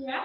Yes.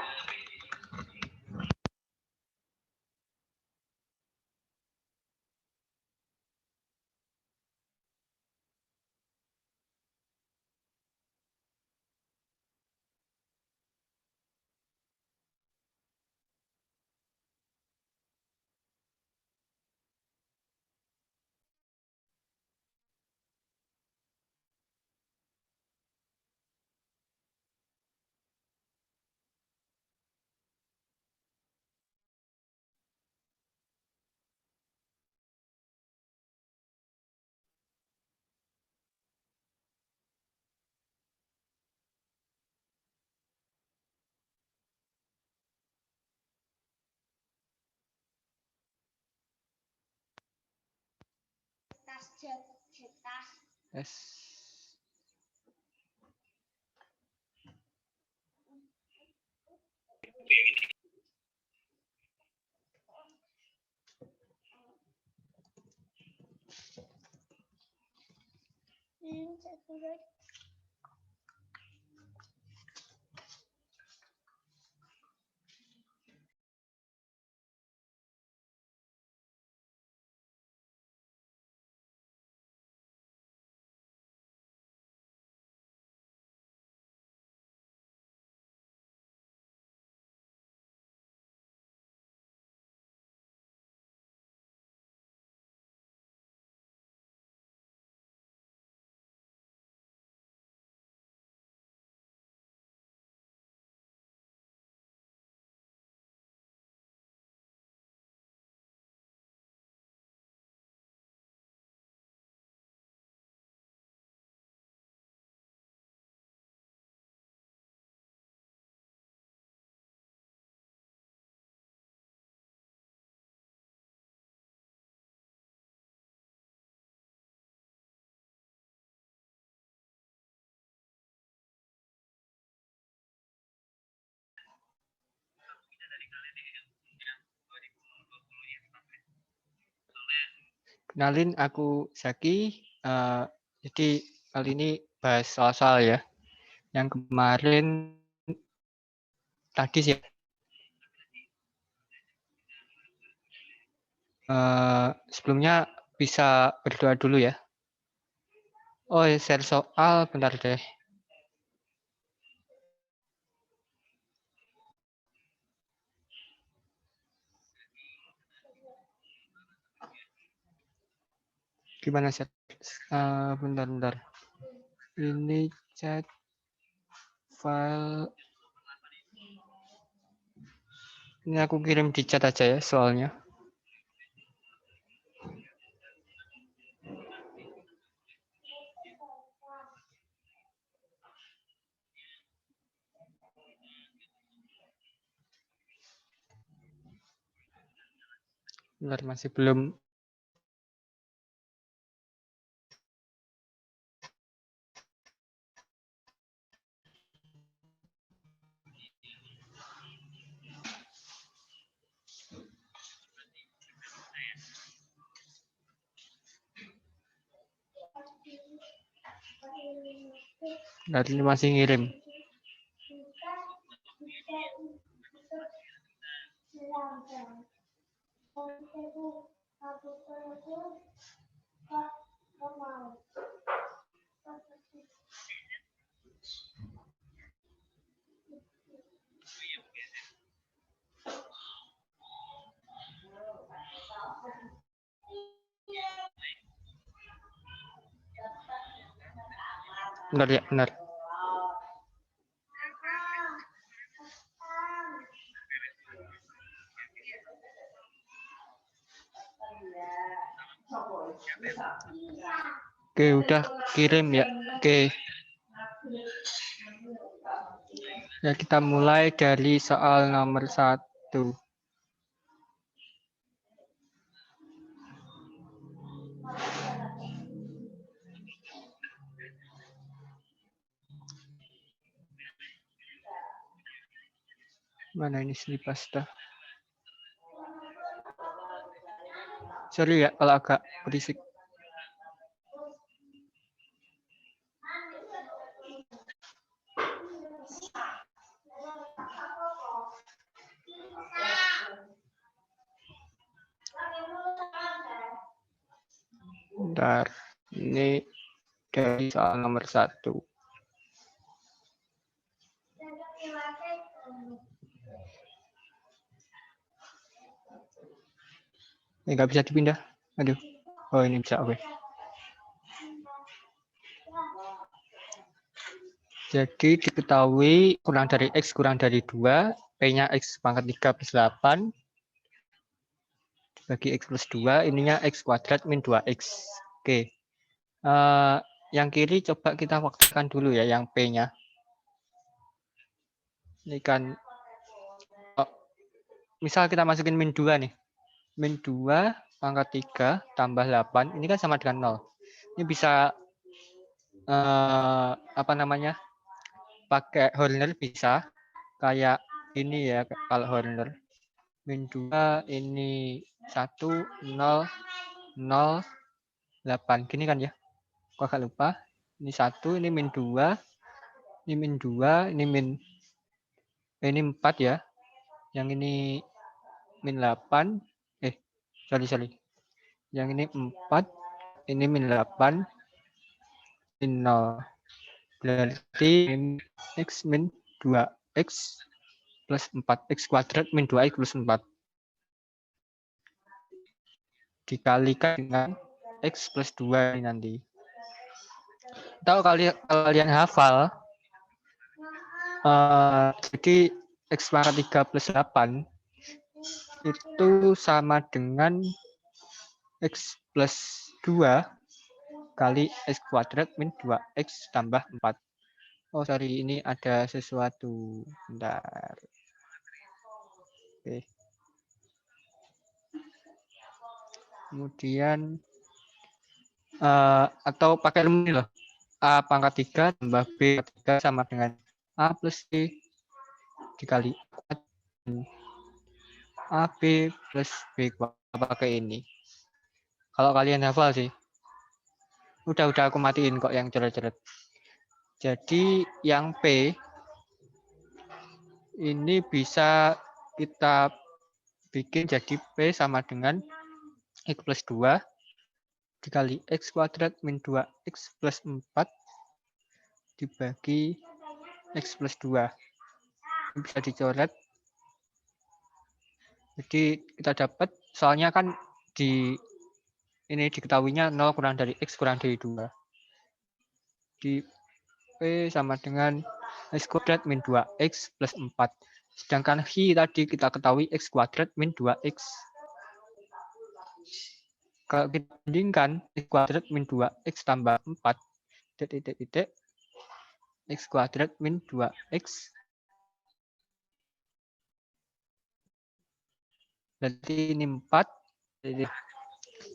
Kenalin, aku Zaki. Jadi kali ini bahas soal-soal ya. Yang kemarin tadi sih. Sebelumnya bisa berdoa dulu ya. Oh, share soal, bentar deh. Gimana share? Bentar. Ini chat file. Ini aku kirim di chat aja ya soalnya. Bentar, masih belum. Bentar, ini masih ngirim. Bentar ya, benar. Oke, udah kirim ya. Oke. Ya, kita mulai dari soal nomor 1. Mana ini slip pasta? Sorry ya kalau agak berisik. Bentar. Ini dari soal nomor 1. Ini nggak bisa dipindah. Aduh. Oh, ini bisa. Oke. Jadi diketahui kurang dari X kurang dari 2. P-nya X pangkat 3 plus 8. Bagi X plus 2. Ininya X kuadrat min 2X. Oke. Yang kiri coba kita waktukan dulu ya, yang P-nya. Ini kan, misal kita masukin min 2 nih. Min 2 pangkat 3 tambah 8, ini kan sama dengan 0. Ini bisa, apa namanya, pakai Horner bisa. Kayak ini ya, kalau Horner. Min 2 ini 1, 0, 0, 8. Gini kan ya. Kok agak lupa. Ini 1, ini min 2, ini min 2, ini ini 4 ya. Yang ini min 8. Sorry. Yang ini 4, ini min 8, min 0. Berarti X min 2X plus 4. X kuadrat min 2X plus 4. Dikalikan dengan X plus 2 ini nanti. Tahu kalian hafal, jadi X pangkat 3 plus 8 itu sama dengan X plus 2 kali X kuadrat min 2X tambah 4. Oh, sorry, ini ada sesuatu. Bentar. Oke. Kemudian, atau pakai ini loh. A pangkat 3 tambah B pangkat 3 sama dengan A plus B dikali AB plus B pakai ini. Kalau kalian hafal sih. Udah aku matiin kok yang coret-coret. Jadi yang P ini bisa kita bikin jadi P sama dengan X plus 2 dikali X kuadrat min 2X plus 4 dibagi X plus 2. Ini bisa dicoret. Jadi kita dapat, soalnya kan ini diketahuinya 0 kurang dari X kurang dari 2. Di P sama dengan X kuadrat min 2X plus 4. Sedangkan Hi tadi kita ketahui X kuadrat min 2X. Kalau kita bandingkan X kuadrat min 2X tambah 4, titik, X kuadrat min 2X. Berarti ini 4, jadi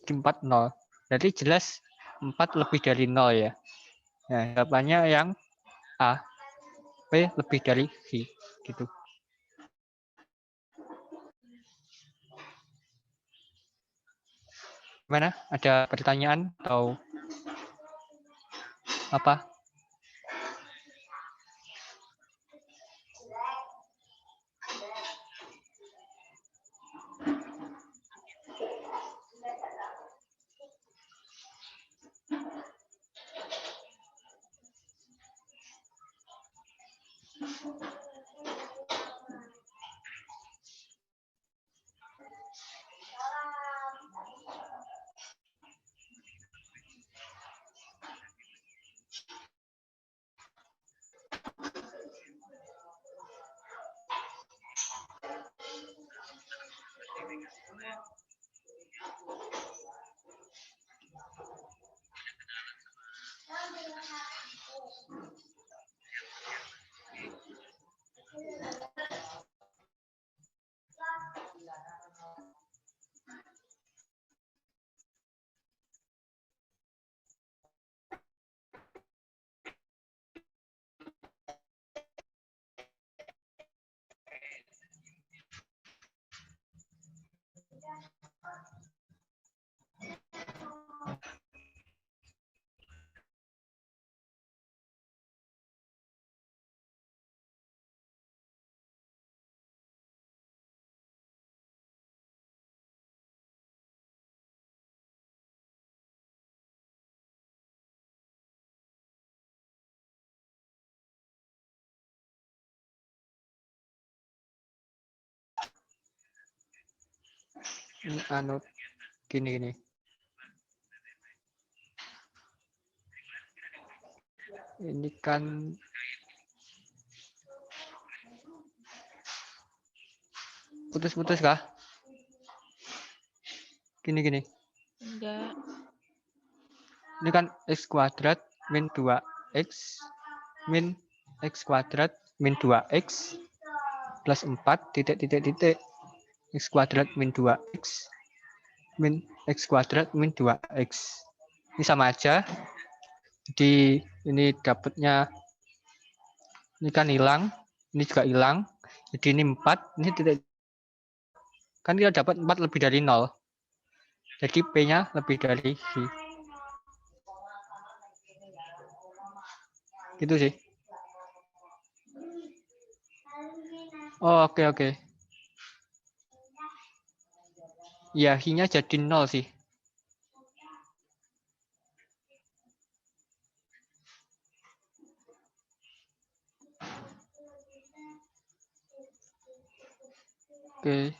4, 0. Berarti jelas 4 lebih dari 0 ya. Nah, jawabannya yang A. P lebih dari Hi. Gitu. Gimana? Ada pertanyaan atau apa? Ini anu gini. Ini kan putus-putus kah? Gini. Enggak. Ini kan x kuadrat min 2x min x kuadrat min 2x plus 4 titik x kuadrat min 2x min x kuadrat min 2x. Ini sama aja. Jadi ini dapatnya ini kan hilang, ini juga hilang. Jadi ini 4, ini titik. Kan kita dapat 4 lebih dari 0. Jadi P-nya lebih dari I. Gitu sih. Oh, oke. Ya, I-nya jadi 0 sih. Oke.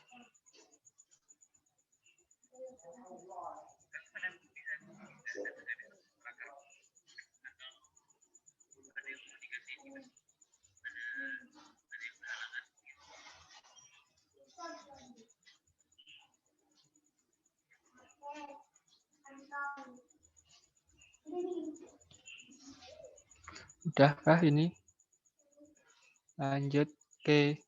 Udahkah ini? Lanjut ke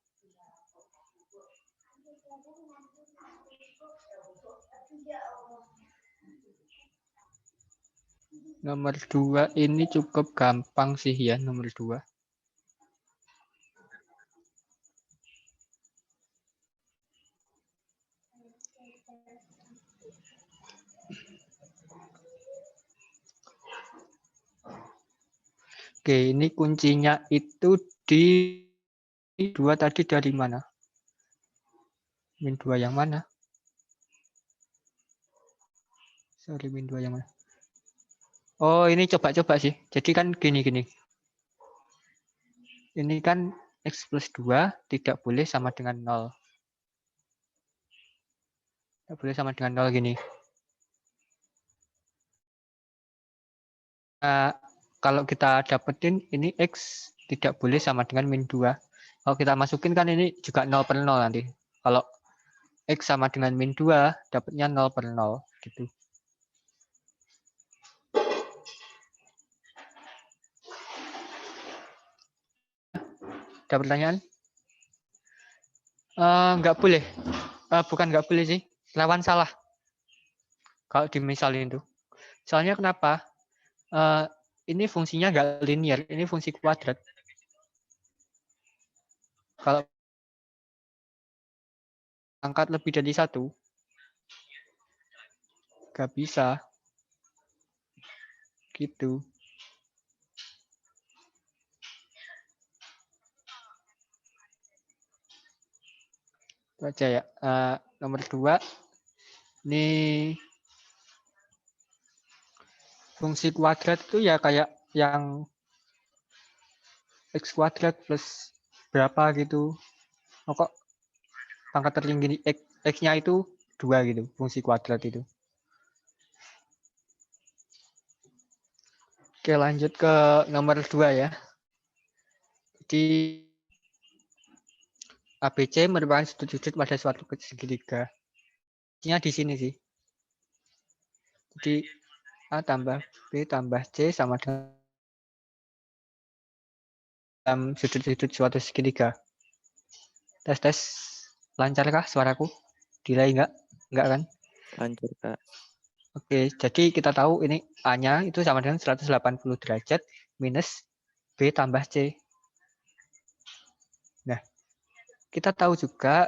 nomor 2. Ini cukup gampang sih ya, nomor 2. Oke, ini kuncinya itu di 2 tadi dari mana? Min 2 yang mana? Sorry, min 2 yang mana? Oh, ini coba sih. Jadi kan gini. Ini kan X plus 2 tidak boleh sama dengan 0. Tidak boleh sama dengan 0 gini. Nah, kalau kita dapetin ini X tidak boleh sama dengan min 2. Kalau kita masukin kan ini juga 0 per 0 nanti. Kalau X sama dengan min 2, dapatnya 0 per 0. Gitu. Ada pertanyaan? Nggak boleh. Bukan nggak boleh sih. Lawan salah. Kalau dimisalin itu. Soalnya kenapa? Ini fungsinya nggak linear. Ini fungsi kuadrat. Kalau angkat lebih dari 1, nggak bisa. Gitu. Itu aja ya. Nomor 2. Ini fungsi kuadrat itu ya kayak yang X kuadrat plus berapa gitu. Kok pangkat tertinggi X-nya itu 2 gitu. Fungsi kuadrat itu. Oke, lanjut ke nomor 2 ya. Jadi ABC merupakan sudut pada suatu segitiga. Nya di sini sih. Jadi A tambah B tambah C sama dengan dalam sudut-sudut suatu segitiga. Tes. Lancarkah suaraku? Delay enggak? Enggak kan? Lanjut, Kak. Oke, jadi kita tahu ini A-nya itu sama dengan 180 derajat minus B tambah C. Nah, kita tahu juga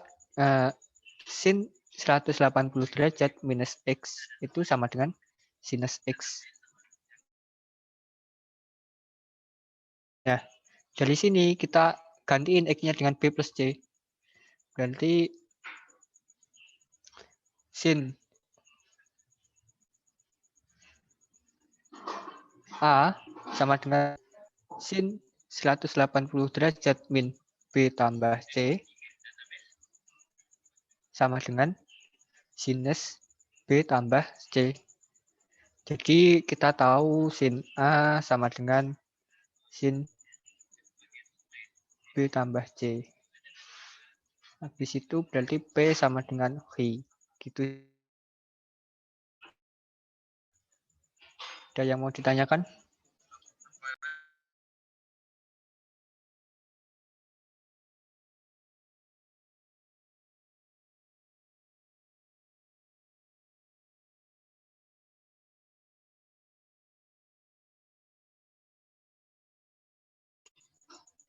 sin 180 derajat minus X itu sama dengan sinus X. Nah, dari sini kita gantiin X-nya dengan B plus C. Berarti sin A sama dengan sin 180 derajat min B tambah C sama dengan sinus B tambah C. Jadi kita tahu sin A sama dengan sin B tambah C. Habis itu berarti P sama dengan V. Gitu. Ada yang mau ditanyakan?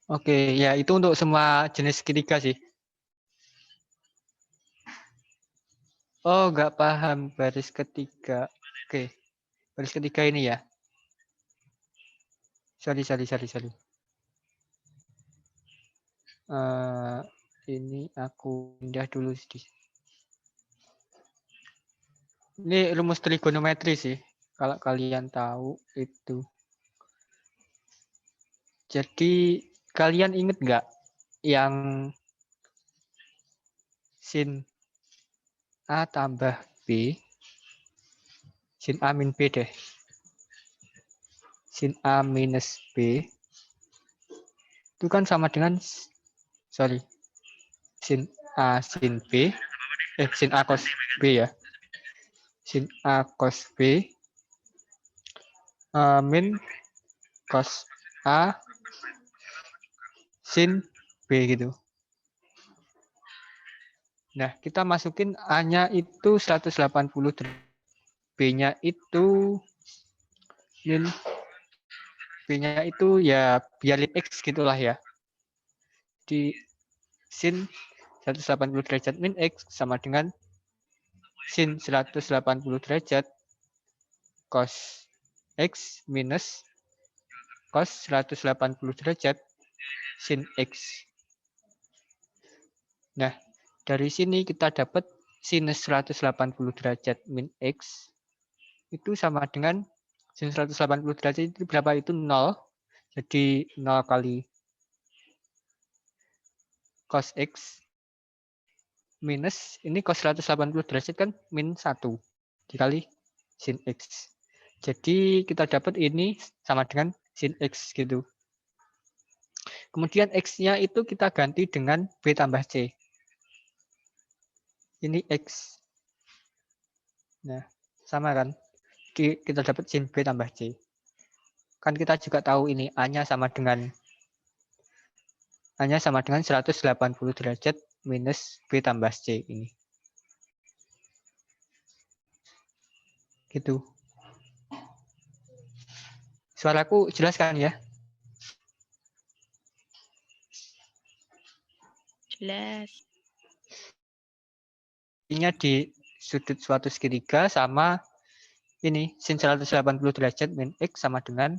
Oke, ya itu untuk semua jenis segitiga sih. Oh, nggak paham baris ketiga. Oke, baris ketiga ini ya. Sorry. Ini aku pindah dulu sedikit. Ini rumus trigonometri sih. Kalau kalian tahu itu. Jadi kalian inget nggak yang sin A tambah B, sin A min B deh. Sin A minus B itu kan sama dengan sin A sin B, sin A cos B ya. Sin A cos B min cos A sin B gitu. Nah, kita masukin A-nya itu 180 derajat. B-nya itu min B-nya itu ya biarin X gitulah ya. Di sin 180 derajat min X sama dengan sin 180 derajat cos X minus cos 180 derajat sin X. Nah, dari sini kita dapat sinus 180 derajat min X itu sama dengan sin 180 derajat itu berapa? Itu 0. Jadi 0 kali cos X minus ini cos 180 derajat kan min 1 dikali sin X. Jadi kita dapat ini sama dengan sin X gitu. Kemudian X-nya itu kita ganti dengan B tambah C. Ini X. Nah, sama kan? Kita dapat sin B tambah C. Kan kita juga tahu ini A-nya sama dengan 180 derajat minus B tambah C ini. Gitu. Suaraku jelas kan ya? Jelas. Ini di sudut suatu segitiga sama ini sin 180 derajat min X sama dengan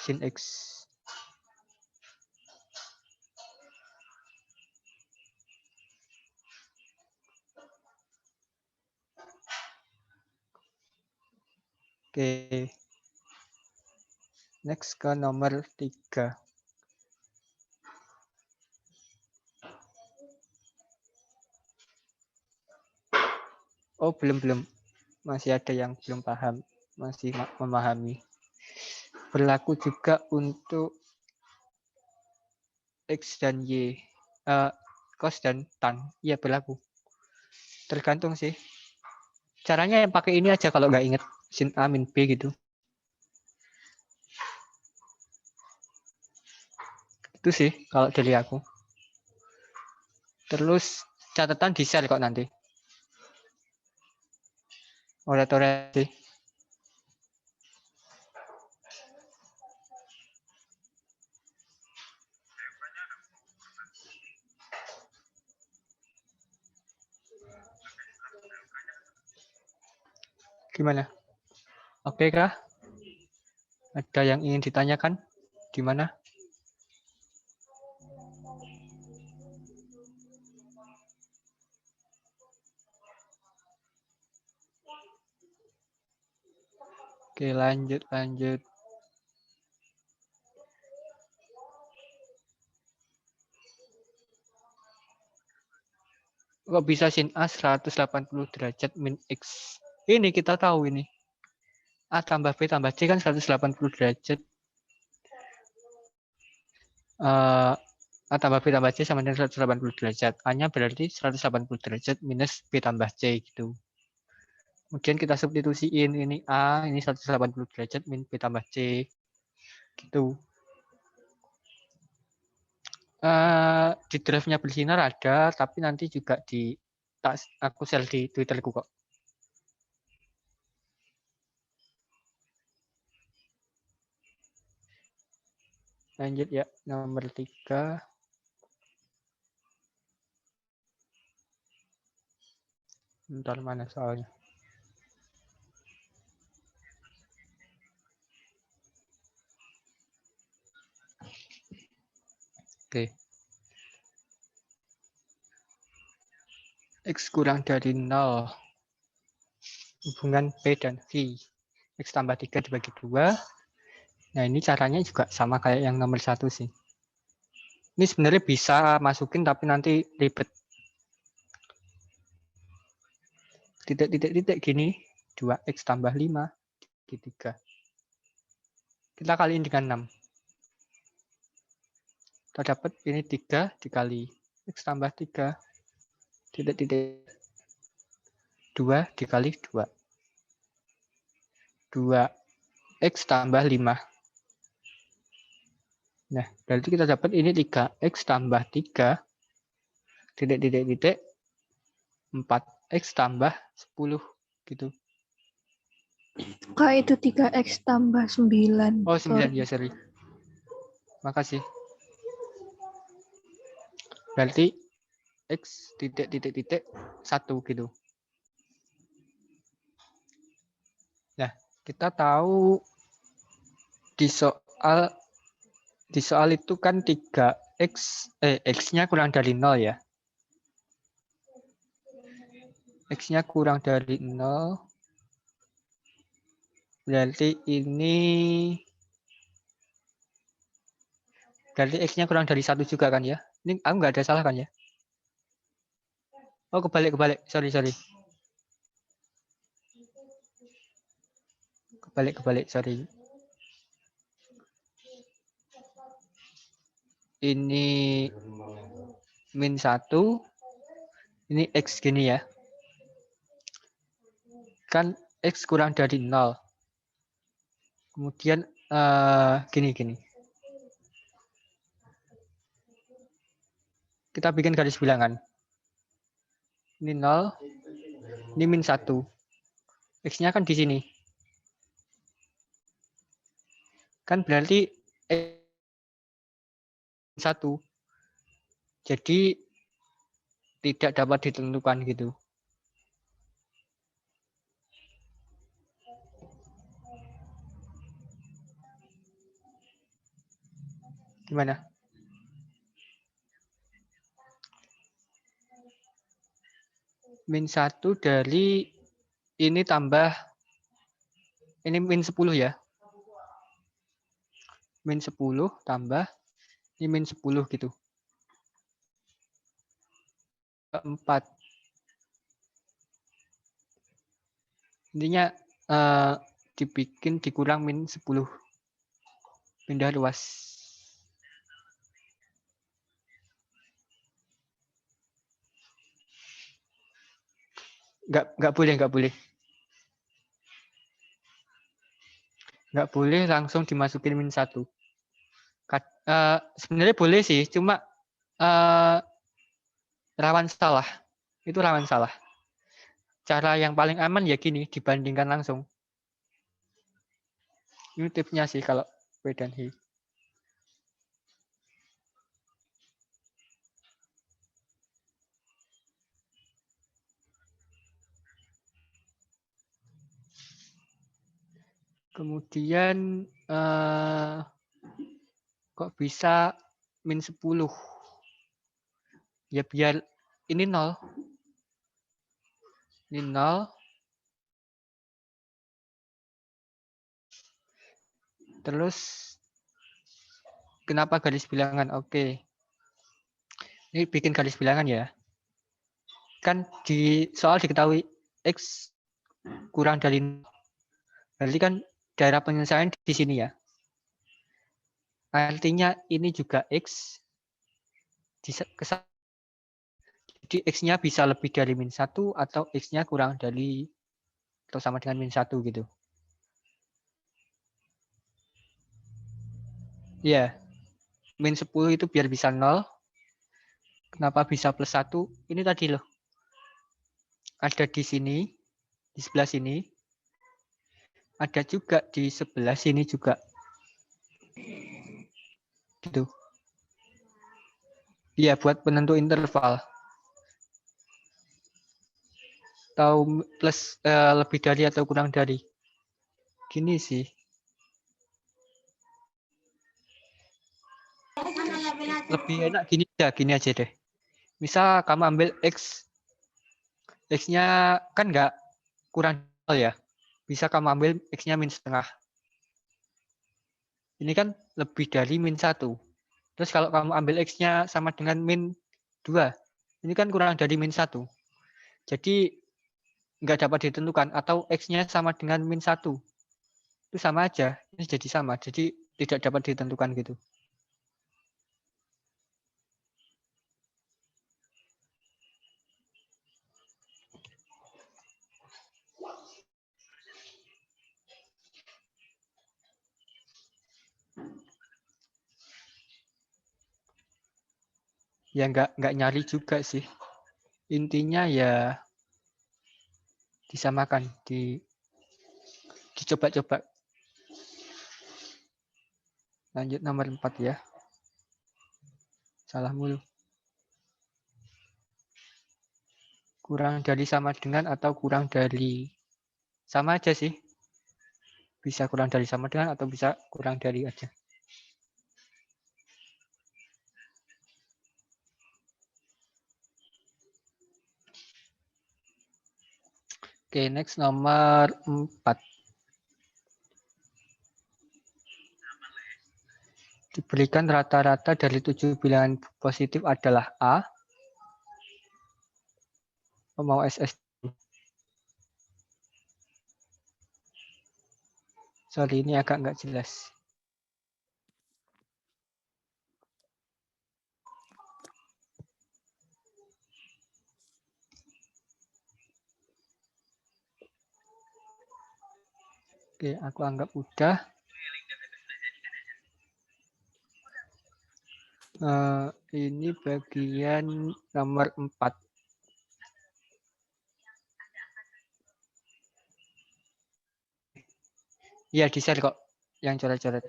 sin X. Oke. Next ke nomor 3. Oh, belum. Masih ada yang belum paham. Masih memahami. Berlaku juga untuk X dan Y. Cos dan tan. Iya, berlaku. Tergantung sih. Caranya yang pakai ini aja kalau nggak inget. Sin A min B gitu. Itu sih kalau dari aku. Terus catatan di share kok nanti. Oratornya sih. Gimana? Oke kah? Ada yang ingin ditanyakan? Gimana? Oke, lanjut. Kok bisa sin A 180 derajat min X? Ini kita tahu ini. A tambah B tambah C kan 180 derajat. A tambah B tambah C sama dengan 180 derajat. A-nya berarti 180 derajat minus B tambah C gitu. Kemudian kita substitusiin ini A, ini 180 derajat min B tambah C. Gitu. Di drive-nya Bersinar ada, tapi nanti juga aku share di Twitterku kok. Lanjut ya, nomor 3. Bentar, mana soalnya? Oke. X kurang dari 0. Hubungan P dan V. X tambah 3 dibagi 2. Nah, ini caranya juga sama kayak yang nomor 1 sih. Ini sebenarnya bisa masukin, tapi nanti ribet. Titik gini. 2X tambah 5. Dibagi 3. Kita kaliin dengan 6. Kita dapat ini 3 dikali X tambah 3. Titik 2 dikali 2. 2X tambah 5. Nah, berarti kita dapat ini 3X tambah 3. Titik 4X tambah 10. Gitu. Kak, itu 3X tambah 9. Oh, 9 ya, sorry. Makasih. Berarti X titik 1 gitu. Nah, kita tahu di soal itu kan 3X, X-nya kurang dari 0 ya. X-nya kurang dari 0. Berarti X-nya kurang dari 1 juga kan ya. Ini aku nggak ada salah kan ya. Oh, kebalik. Sorry. Kebalik, sorry. Ini min 1. Ini X gini ya. Kan X kurang dari 0. Kemudian gini. Kita bikin garis bilangan. Ini 0. Ini min 1. X-nya kan di sini. Kan berarti X 1. Jadi tidak dapat ditentukan gitu. Gimana? Min 1 dari ini tambah ini min 10 ya. Min 10 tambah ini min 10 gitu. 4. Intinya dikurang min 10. Pindah luas. Nggak boleh. Nggak boleh langsung dimasukin min 1. Sebenarnya boleh sih, cuma rawan salah. Itu rawan salah. Cara yang paling aman ya gini, dibandingkan langsung. Ini tipsnya sih kalau P dan H. Kemudian kok bisa min 10? Ya biar ini 0. Ini 0. Terus kenapa garis bilangan? Oke. Ini bikin garis bilangan ya. Kan di soal diketahui X kurang dari 0. Berarti kan daerah penyelesaian di sini ya. Artinya ini juga X. Jadi X-nya bisa lebih dari -1 atau X-nya kurang dari atau sama dengan -1 gitu. Iya. -10 itu biar bisa 0. Kenapa bisa +1? Ini tadi loh. Ada di sini, di sebelah sini. Ada juga di sebelah sini juga. Gitu. Iya, buat penentu interval. Atau plus lebih dari atau kurang dari. Gini sih. Lebih enak gini aja deh. Misal kamu ambil X. X-nya kan nggak kurang ya. Bisa kamu ambil X-nya -setengah. Ini kan lebih dari -1. Terus kalau kamu ambil X-nya sama dengan -2. Ini kan kurang dari -1. Jadi nggak dapat ditentukan. Atau X-nya sama dengan -1. Itu sama aja. Ini jadi sama. Jadi tidak dapat ditentukan gitu. Ya nggak nyari juga sih. Intinya ya disamakan, dicoba-coba. Lanjut nomor 4 ya. Salah mulu. Kurang dari sama dengan atau kurang dari. Sama aja sih. Bisa kurang dari sama dengan atau bisa kurang dari aja. Oke, next nomor 4. Diberikan rata-rata dari 7 bilangan positif adalah A. Mau SS. Sorry, ini agak nggak jelas. Oke, aku anggap udah. Ini bagian nomor 4. Iya, di-share kok yang coret-coret.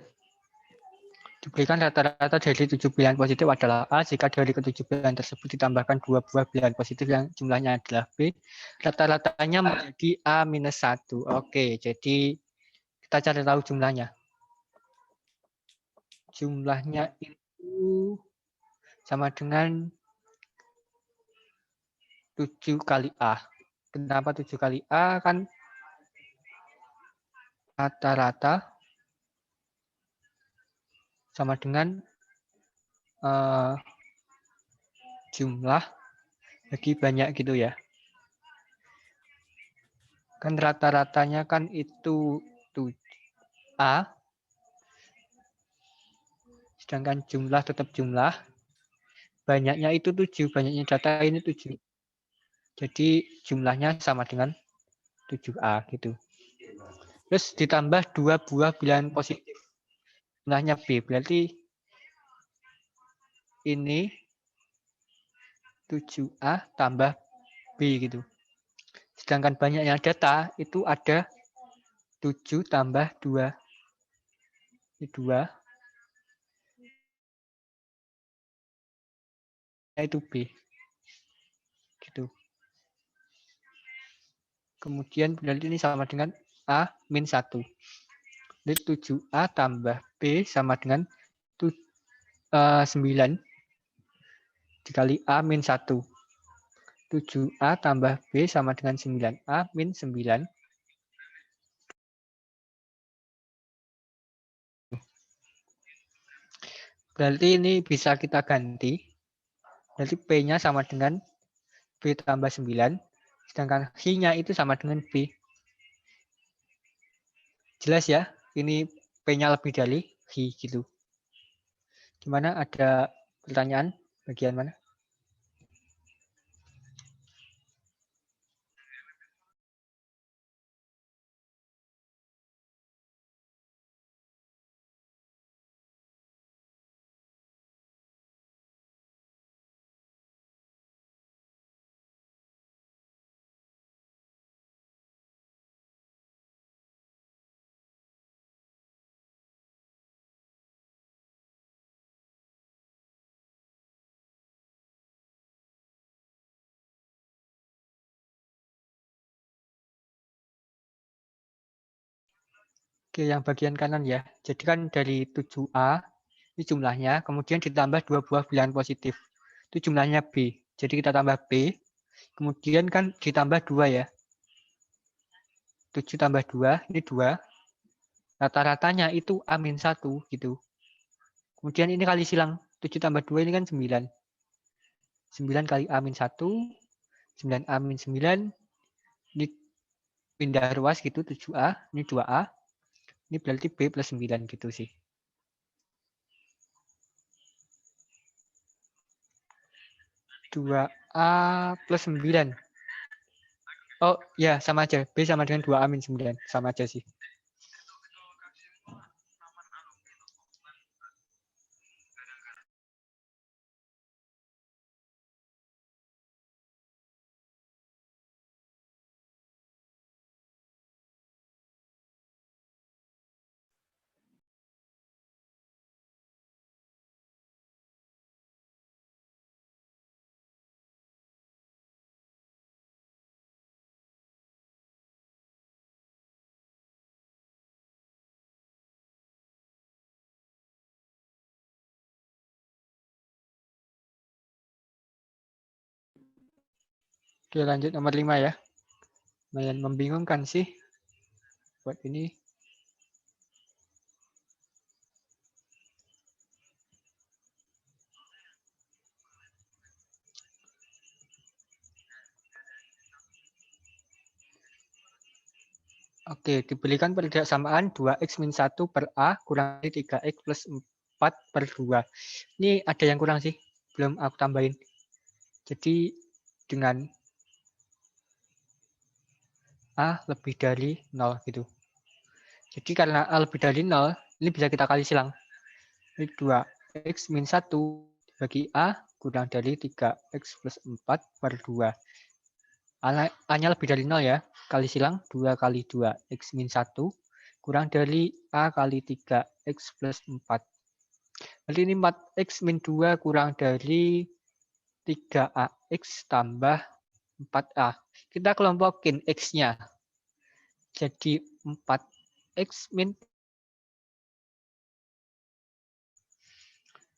Diberikan rata-rata dari 7 pilihan positif adalah A. Jika dari ketujuh pilihan tersebut ditambahkan 2 buah pilihan positif yang jumlahnya adalah B, rata-ratanya menjadi A-1. Oke, jadi kita cari tahu jumlahnya. Jumlahnya itu sama dengan 7 kali A. Kenapa 7 kali A? Kan rata-rata sama dengan jumlah bagi banyak gitu ya. Kan rata-ratanya kan itu A, sedangkan jumlah tetap jumlah. Banyaknya itu 7, banyaknya data ini 7. Jadi jumlahnya sama dengan 7A gitu. Terus ditambah 2 buah bilangan positif. Jumlahnya B, berarti ini 7A tambah B gitu. Sedangkan banyaknya data itu ada 7 tambah 2. Ini 2. Itu B. Gitu. Kemudian berarti ini sama dengan A-1. Jadi 7A tambah B sama dengan 9 dikali A-1. 7A tambah B sama dengan 9A min 9. Berarti ini bisa kita ganti. Berarti P-nya sama dengan B tambah 9, sedangkan Hi-nya itu sama dengan B. Jelas ya? Ini P-nya lebih dari Hi gitu. Gimana? Ada pertanyaan? Bagian mana? Oke, yang bagian kanan ya. Jadi kan dari 7A, ini jumlahnya, kemudian ditambah 2 buah bilangan positif. Itu jumlahnya B. Jadi kita tambah B, kemudian kan ditambah 2 ya. 7 tambah 2, ini 2. Rata-ratanya itu A-1 gitu. Kemudian ini kali silang. 7 tambah 2 ini kan 9. 9 kali A-1, 9 A-9. Ini pindah ruas gitu, 7A. Ini 2A. Ini berarti B plus 9 gitu sih. A plus 9. Oh ya, sama aja. B sama dengan 2A-9. Sama aja sih. Oke, lanjut nomor 5 ya. Lumayan membingungkan sih buat ini. Oke, diberikan persamaan 2x min 1 per A kurang dari 3x plus 4 per 2. Ini ada yang kurang sih, belum aku tambahin. Jadi dengan A lebih dari 0 gitu. Jadi karena A lebih dari 0, ini bisa kita kali silang. Ini 2x min 1 bagi A kurang dari 3x plus 4 per 2. A-nya lebih dari 0 ya. Kali silang 2 kali 2 x min 1 kurang dari A kali 3x plus 4. Berarti ini 4x min 2 kurang dari 3AX tambah 4A. Kita kelompokin X-nya. Jadi 4X min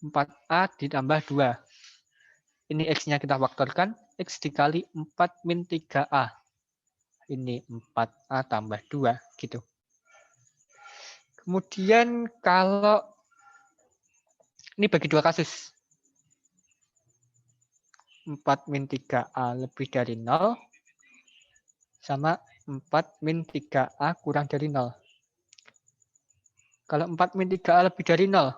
4A ditambah 2. Ini X-nya kita faktorkan. X dikali 4 min 3A. Ini 4A tambah 2. Gitu. Kemudian kalau ini bagi dua kasus. 4 min 3A lebih dari 0. Sama 4 min 3A kurang dari 0. Kalau 4 min 3A lebih dari 0.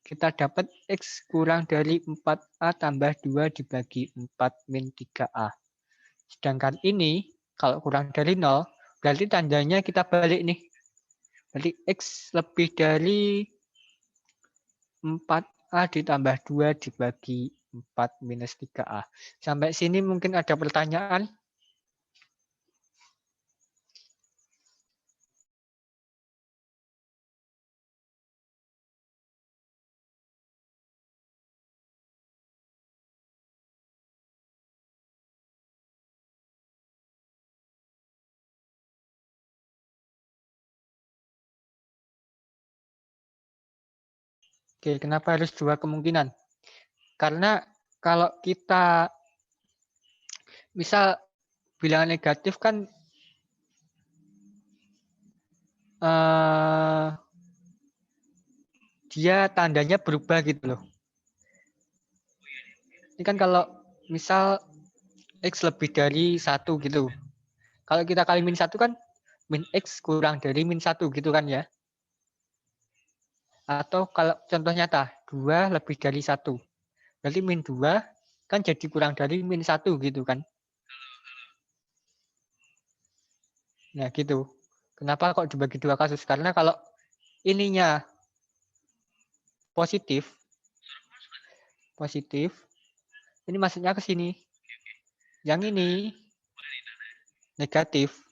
Kita dapat X kurang dari 4A tambah 2 dibagi 4 min 3A. Sedangkan ini, kalau kurang dari 0, berarti tandanya kita balik nih. Berarti X lebih dari 4A ditambah 2 dibagi 4 minus 3A. Sampai sini mungkin ada pertanyaan? Oke, kenapa harus dua kemungkinan? Karena kalau kita misal bilangan negatif kan dia tandanya berubah gitu loh. Ini kan kalau misal X lebih dari 1 gitu. Kalau kita kali min 1 kan min X kurang dari min 1 gitu kan ya. Atau kalau contoh nyata 2 lebih dari 1. Berarti min 2 kan jadi kurang dari min 1 gitu kan. Nah gitu. Kenapa kok dibagi dua kasus? Karena kalau ininya positif, ini maksudnya ke sini. Yang ini negatif,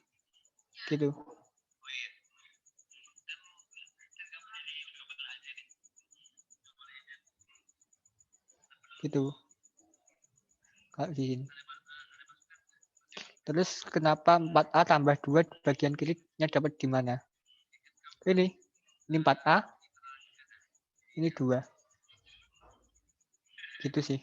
gitu. Gitu. Kalau di sini. Terus kenapa 4A tambah 2 bagian kirinya dapat di mana? Ini 4A, ini 2. Gitu sih.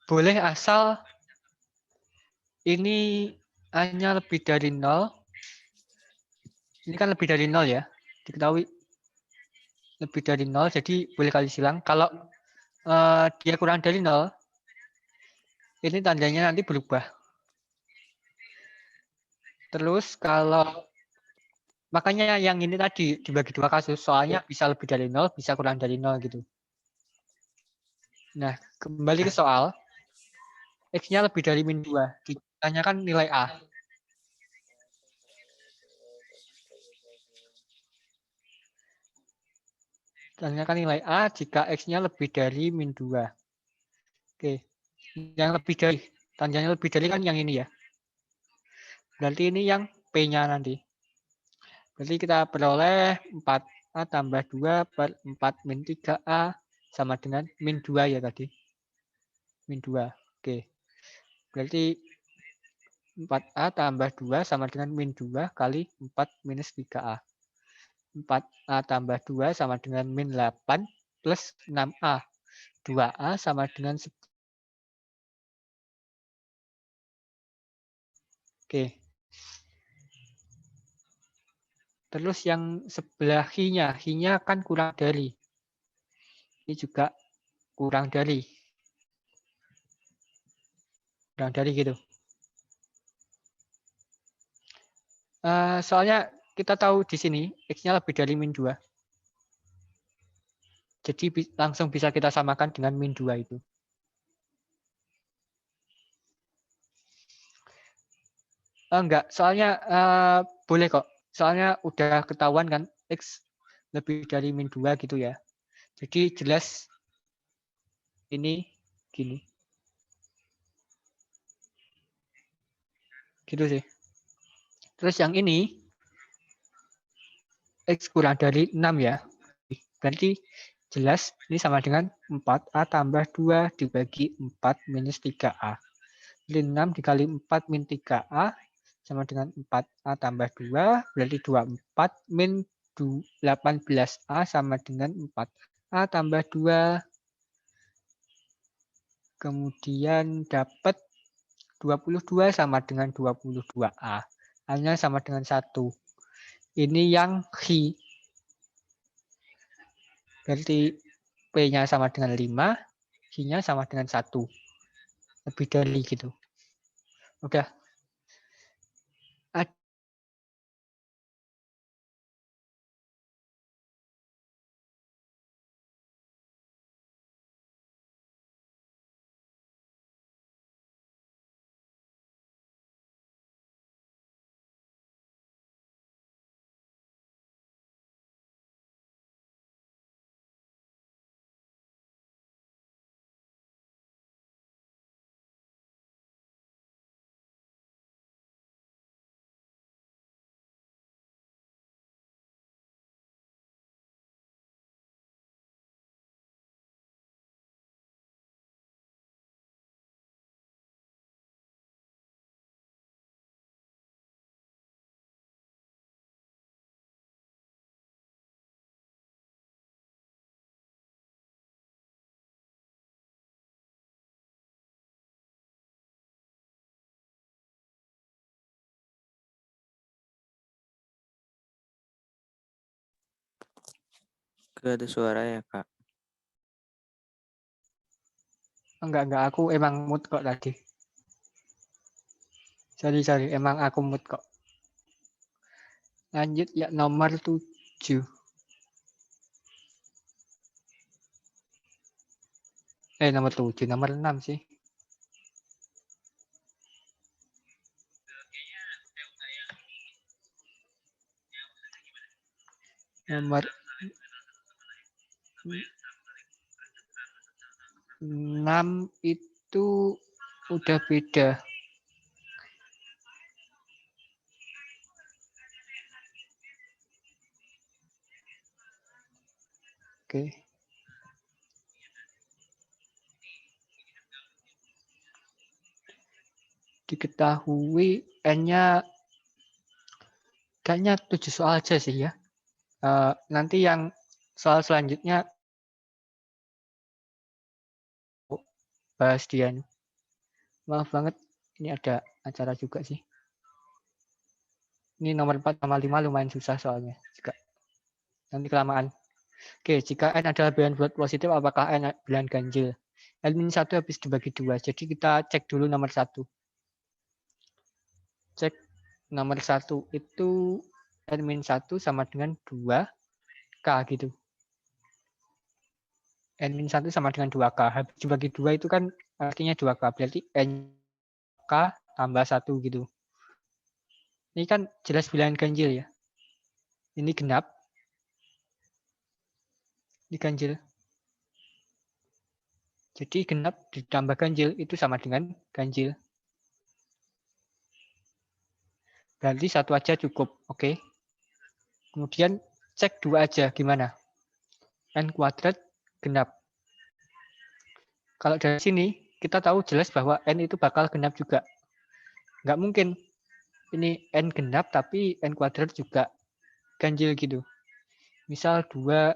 Boleh asal ini hanya lebih dari 0. Ini kan lebih dari 0 ya. Diketahui lebih dari 0, jadi boleh kali silang. Kalau dia kurang dari 0, ini tandanya nanti berubah. Terus kalau makanya yang ini tadi dibagi dua kasus, soalnya bisa lebih dari 0, bisa kurang dari 0 gitu. Nah, kembali ke soal, X-nya lebih dari min 2. Ditanyakan nilai A. Tanyakan nilai A jika X-nya lebih dari min 2. Oke. Yang lebih dari, tandanya lebih dari kan yang ini ya. Berarti ini yang P-nya nanti. Berarti kita peroleh 4A tambah 2 per 4 min 3A sama dengan min 2 ya tadi. Min 2. Oke. Berarti 4A tambah 2 sama dengan min 2 kali 4 minus 3A. 4A tambah 2 sama dengan min 8 plus 6A. 2A sama dengan 10. Oke. Terus yang sebelah hi-nya kan kurang dari. Ini juga kurang dari. Kurang dari gitu. Soalnya kita tahu di sini X-nya lebih dari min 2. Jadi langsung bisa kita samakan dengan min 2 itu. Enggak, soalnya boleh kok. Soalnya udah ketahuan kan X lebih dari min 2 gitu ya. Jadi jelas ini gini. Gitu sih. Terus yang ini X kurang dari 6 ya. Berarti jelas ini sama dengan 4A tambah 2 dibagi 4 minus 3A. Jadi 6 dikali 4 min 3A sama dengan 4A tambah 2, berarti 24 min 18A sama dengan 4A tambah 2. Kemudian dapat 22 sama dengan 22A. A-nya sama dengan 1. Ini yang hi. Berarti P-nya sama dengan 5, hi-nya sama dengan 1. Lebih dari gitu. Udah. Gak ada suara ya, Kak? Enggak, aku emang mood kok tadi. Sorry, emang aku mood kok. Lanjut ya nomor 7. Nomor 7, nomor 6 sih. Nomor 6 itu udah beda. Oke. Diketahui N-nya kayaknya 7 soal aja sih ya. Nanti yang soal selanjutnya bahas dia. Maaf banget, ini ada acara juga sih. Ini nomor 4 sama 5 lumayan susah soalnya. Nanti kelamaan. Oke, jika N adalah bilangan bulat positif, apakah N bilangan ganjil? N-1 habis dibagi 2. Jadi kita cek dulu nomor 1. Cek nomor 1 itu N-1 sama dengan 2K gitu. N-1 sama dengan 2K. Habis dibagi 2 itu kan artinya 2K. Berarti N-K tambah 1 gitu. Ini kan jelas bilangan ganjil ya. Ini genap. Ini ganjil. Jadi genap ditambah ganjil itu sama dengan ganjil. Berarti 1 aja cukup. Oke. Kemudian cek 2 aja gimana? N kuadrat genap. Kalau dari sini kita tahu jelas bahwa N itu bakal genap juga. Nggak mungkin ini N genap tapi N kuadrat juga ganjil gitu. Misal 2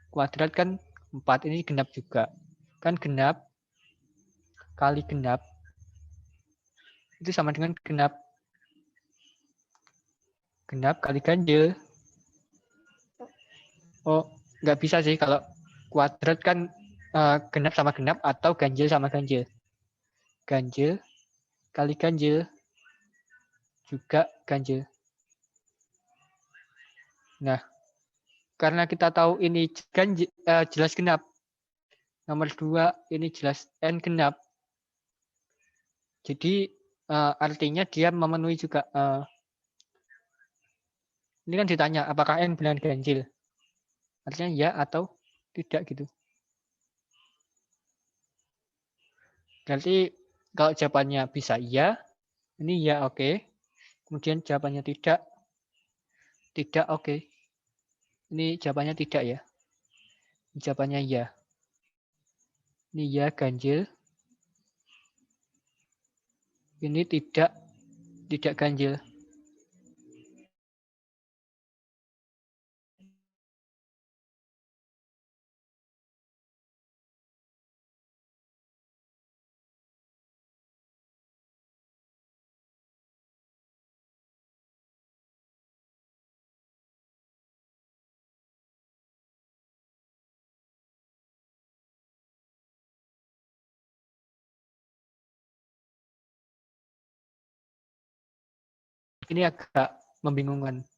kuadrat kan 4, ini genap juga. Kan genap kali genap itu sama dengan genap. Genap kali ganjil. Oh, nggak bisa sih kalau kuadrat kan genap sama genap atau ganjil sama ganjil. Ganjil kali ganjil juga ganjil. Nah, karena kita tahu ini ganjil, jelas genap. Nomor 2 ini jelas N genap. Jadi artinya dia memenuhi juga. Ini kan ditanya apakah N bilangan ganjil. Artinya ya atau tidak gitu. Berarti kalau jawabannya bisa iya, ini ya oke. Kemudian jawabannya tidak oke. Ini jawabannya tidak ya. Jawabannya ya. Ini ya ganjil. Ini tidak ganjil. Ini agak membingungkan.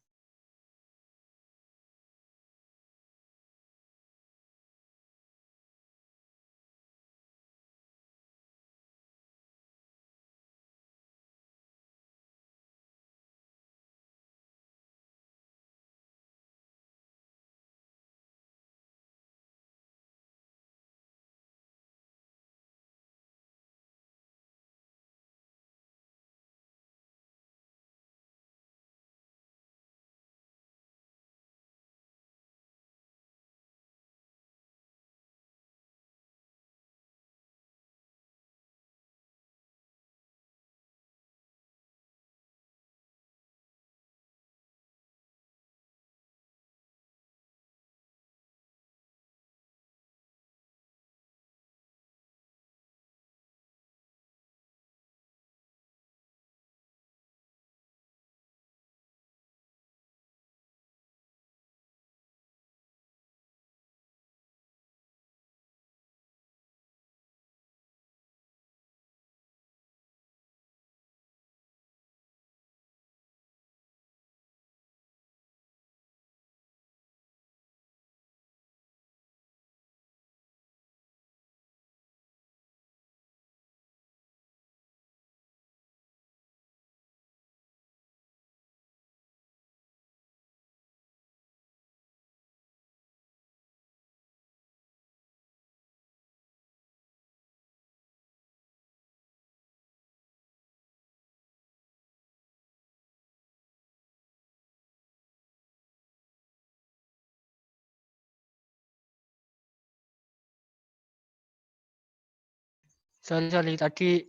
Sorry, tadi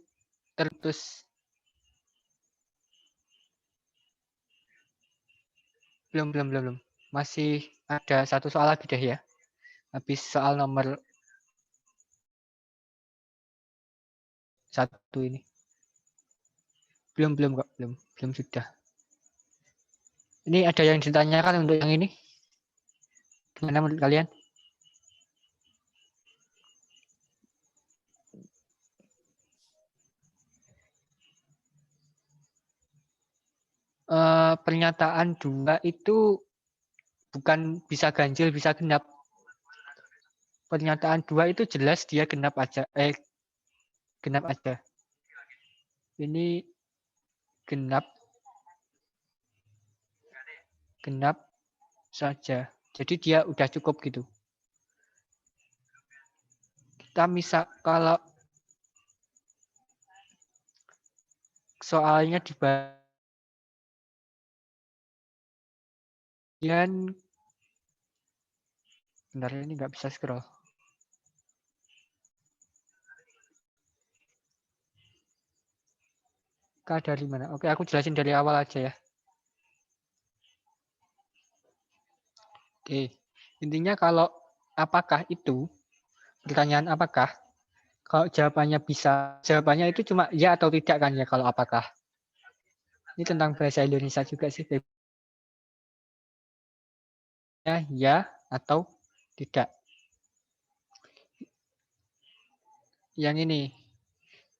terputus. Belum. Masih ada satu soal lagi deh ya. Habis soal nomor 1 ini. Belum kok, belum sudah. Ini ada yang ditanyakan untuk yang ini? Gimana menurut kalian? Pernyataan 2 itu bukan bisa ganjil, bisa genap. Pernyataan 2 itu jelas dia genap aja. Genap aja. Ini genap saja. Jadi dia udah cukup gitu. Kita misal kalau soalnya di bagian bentar, ini nggak bisa scroll. Dari mana? Oke, aku jelasin dari awal aja ya. Oke, intinya kalau apakah itu, pertanyaan apakah, kalau jawabannya bisa, jawabannya itu cuma ya atau tidak kan ya kalau apakah. Ini tentang bahasa Indonesia juga sih. Ya atau tidak. Yang ini,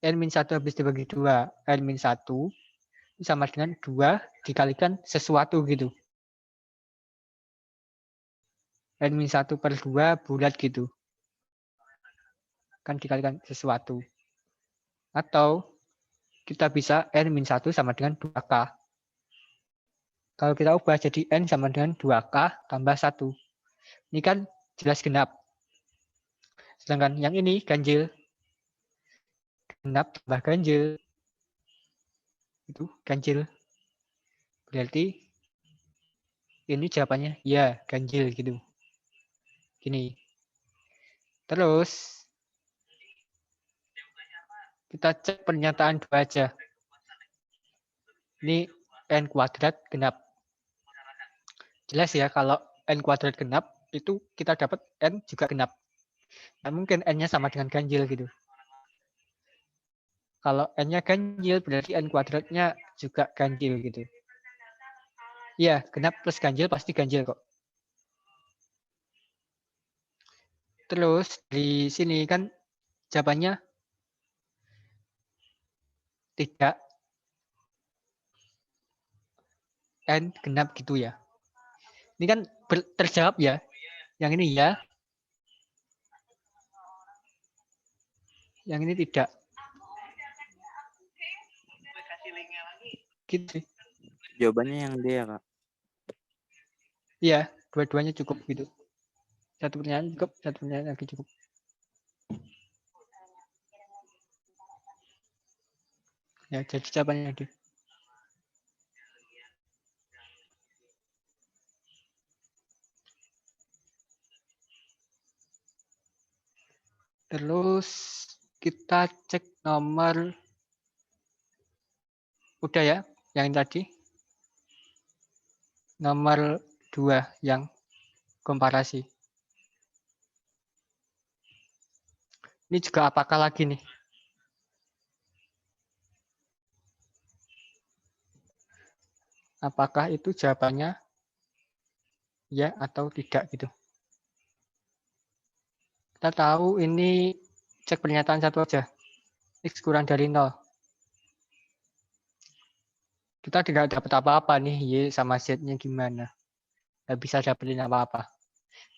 N-1 habis dibagi 2, N-1 sama dengan 2 dikalikan sesuatu gitu. N-1 per 2 bulat gitu. Kan dikalikan sesuatu. Atau kita bisa N-1 sama dengan 2K. Kalau kita ubah jadi N sama dengan 2K tambah 1. Ini kan jelas genap. Sedangkan yang ini ganjil. Genap tambah ganjil. Itu ganjil. Berarti ini jawabannya ya, ganjil gitu. Gini. Terus kita cek pernyataan 2 aja. Ini N kuadrat genap. Jelas ya kalau N kuadrat genap itu kita dapat N juga genap. Nah, mungkin N-nya sama dengan ganjil gitu. Kalau N-nya ganjil berarti N kuadratnya juga ganjil gitu. Iya, genap plus ganjil pasti ganjil kok. Terus di sini kan jawabannya tidak N genap gitu ya. Ini kan terjawab ya. Yang ini ya. Yang ini tidak. Gitu. Jawabannya yang D ya, Kak? Iya, dua-duanya cukup gitu. Satu pertanyaan cukup, satu pertanyaan lagi cukup. Ya, jadi jawabannya D. Terus kita cek nomor, udah ya, yang tadi. Nomor 2 yang komparasi. Ini juga apakah lagi nih? Apakah itu jawabannya ya atau tidak gitu. Kita tahu ini cek pernyataan satu aja. X kurang dari 0. Kita tidak dapat apa-apa nih, Y sama Z-nya gimana. Nggak bisa dapetin apa-apa.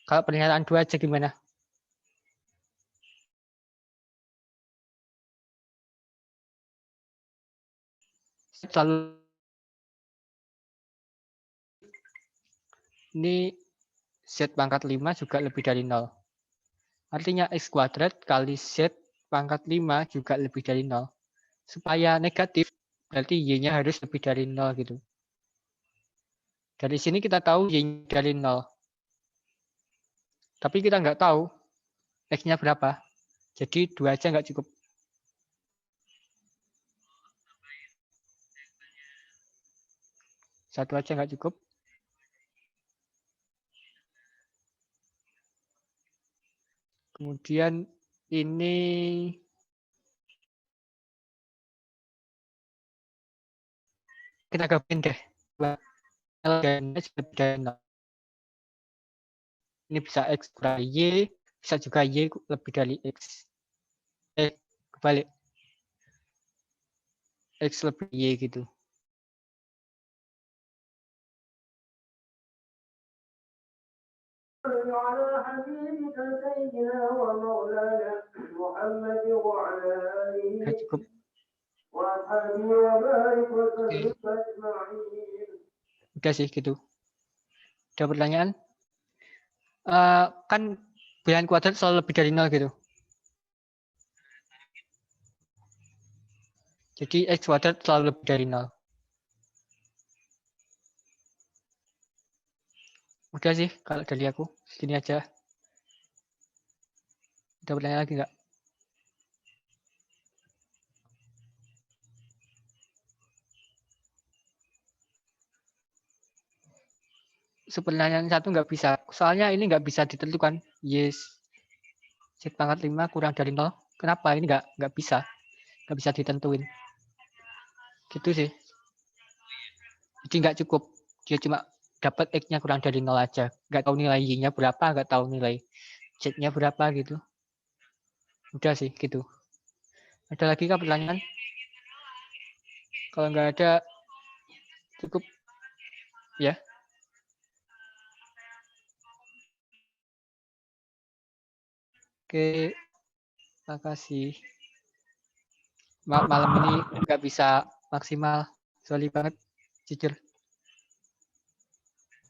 Kalau pernyataan 2 aja gimana? Selalu ini Z pangkat 5 juga lebih dari 0. Artinya X kuadrat kali Z pangkat 5 juga lebih dari 0. Supaya negatif, berarti Y-nya harus lebih dari 0 gitu. Dari sini kita tahu Y dari 0. Tapi kita nggak tahu X-nya berapa. Jadi 2 aja nggak cukup. Satu aja nggak cukup. Kemudian ini kita gabungin deh. L dan X lebih dari 0. Ini bisa X kurang Y, bisa juga Y lebih dari X. Kebalik. X lebih Y gitu. على حبيبك سيدنا ومولانا محمد وعلى آله Nggak cukup. وأصحابه وبارك وسلم أجمعين. Udah sih gitu. Ada pertanyaan? Kan bilangan kuadrat selalu lebih dari 0 gitu. Jadi X kuadrat selalu lebih dari 0. Udah sih kalau dari aku. Segini aja. Ada pertanyaan lagi nggak? Pertanyaan satu nggak bisa. Soalnya ini nggak bisa ditentukan. Yes. Z pangkat 5 kurang dari 0. Kenapa? Ini nggak bisa. Nggak bisa ditentuin. Gitu sih. Jadi nggak cukup. Dia cuma dapat X-nya kurang dari 0 aja. Nggak tahu nilai Y-nya berapa, nggak tahu nilai Z-nya berapa gitu. Udah sih gitu. Ada lagi kah pertanyaan? Kalau nggak ada, cukup ya. Oke, makasih. Malam ini nggak bisa maksimal. Sorry banget, jujur.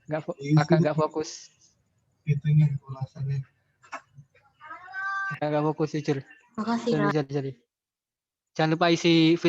Nggak fokus. Itunya ulasannya. Nggak fokus, jujur. Makasih, Kak. Sorry. Jangan lupa isi